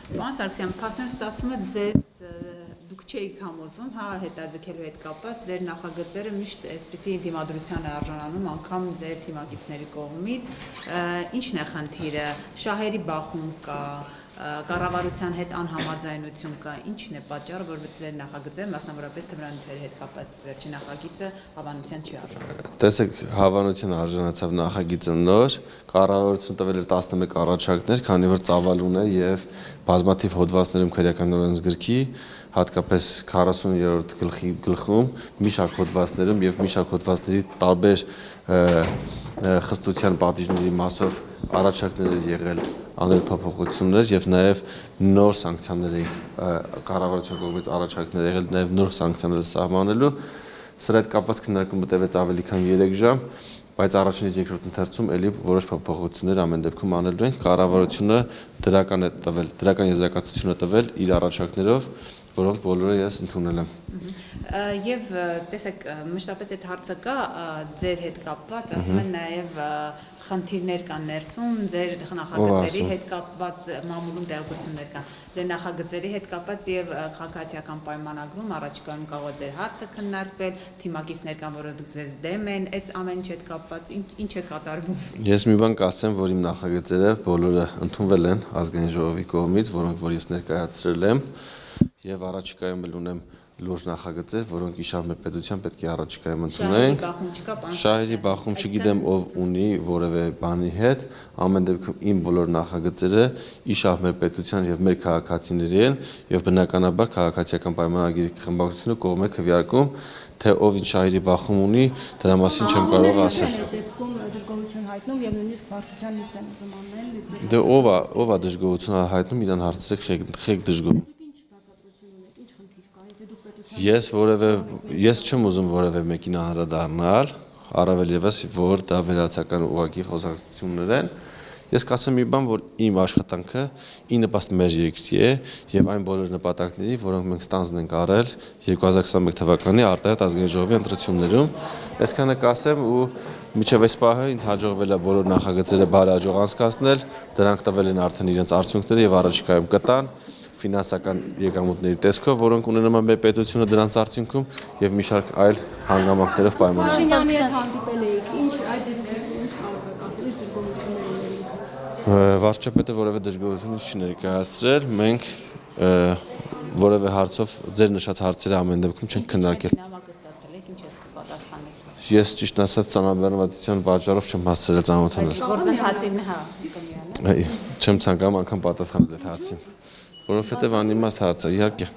Պարոն Սարգսյան, փաստորեն ստացվում է ձեզ դուք չէիք համոզում, հա, հետաձգելու հետ կապված ձեր նախագծերը միշտ այսպիսի դիմադրության է արժանանում, անգամ ձեր թիմակիցների կողմից, ինչն է խնդիրը, շահերի բախում կա, կառավարության հետ անհամաձայնություն կա, ինչն է պատճառը, որ ձեր նախագծերը, մասնավորապես թմրանյութերի հետ կապված վերջին նախագիծը հավանության չի արժանանում։ Տեսեք, հավանության արժանացավ նախագիծը նոր, կառավարությունը տվել էր 11 առաջարկներ, քանի որ ծավալ ուներ եւ բազմաթիվ հոդվածներում քրեական օրենսգրքի, հատկապես 40-րդ գլխում մի շարք հոդվածներում եւ մի շարք հոդվածների տարբեր խստության պատիժների մասով առաջարկներ եղել անել փոփոխություններ եւ նաեւ նոր սանկցիաների կառավարության կողմից առաջարկներ եղել նաեւ նոր սանկցիաներ սահմանելու սրա հետ կապված քննարկումը տևեց ավելի քան 3 ժամ, բայց առաջինից երկրորդ ընթացքում ելի որոշ փոփոխություններ ամեն դեպքում անելու ենք կառավարությունը դրական եզրակացություն է տվել իր առաջարկներով, որոնք բոլորը ես ընդունել եմ։ Եվ տեսեք, մշտապես այդ հարցը կա ձեր հետ կապված, ասում են նաև խնդիրներ կան ներսում, ձեր նախագծերի հետ կապված մամուլում տեղեկություններ կան, ձեր նախագծերի հետ կապված եւ քաղաքացիական պայմանագրում առաջիկայում կարող է ձեր հարցը քննարկվել, թիմակիցներ կան, որոնք ձեզ դեմ են, այս ամեն ինչ հետ կապված ինչ է կատարվում։ Ես մի բան կասեմ, որ իմ նախագծերը բոլորը ընդունվել են ազգային ժողովի կողմից, որոնք որ ես ներկայացրել եմ եւ առաջիկայում էլ ունեմ լուրջ նախագծեր, որոնք իշավ մեր պետության պետք է առաջիկայում ընդունենք։ Շահերի բախում չգիտեմ ով ունի որևէ բանի հետ, ամեն դեպքում իմ բոլոր նախագծերը իշավ մեր պետության եւ մեր քաղաքացիների են եւ բնականաբար քաղաքացիական պայմանագրի խմբակցությունը կողմ է քվեարկում, թե ով ինչ շահերի բախում ունի, դրա մասին չեմ կարող ասել։ Դժգոհություն հայտնում եւ նույնիսկ վարչության նիստ են ուզում անել։ Դե ով է դժգոհություն հայտնում, իրան հարցրեք խեք դժգոհ։ Ես չեմ ուզում որևէ մեկին անդրադառնալ, առավել եւս որ դա վերացական ուղղակի խոսակցություններ են։ Ես կասեմ մի բան, որ իմ աշխատանքը ի նպաստ մեր երկրի է եւ այն բոլոր նպատակների, որոնք մենք ստանձն ենք արել 2021 թվականի արտահայտ ազգային ժողովի ընտրություններում, այսքանը կասեմ ու միջև այս պահը ինձ հաջողվել է բոլոր նախագծերը բարեհաջող անցկացնել, դրանք տվել են արդեն իրենց արդյունքները եւ առաջիկայում կտան ֆինանսական եկամուտների տեսքով, որոնք ունենում են մեր պետությունը դրանց արդյունքում եւ մի շարք այլ հանգամանքներով պայմանավորված։ Փաշինյանի հետ հանդիպել եք, ինչ այդ զրույցից ինչ կարող եք ասել, ինչ դժգոհություններ ունեն ինքը։ Վարչապետը որևէ դժգոհություն չի ներկայացրել, մենք որևէ հարցով ձեր նշած հարցերը ամեն դեպքում չենք քննարկել։ Ես ճիշտ ասած ծանրաբեռնվածության պատճառով չեմ հասցրել ծանոթանալ։ Գործընթացին, հա, Չեմ ցանկանում անգամ պատասխանել այդ հարցին, որովհետև անիմաստ հարց է, իհարկե։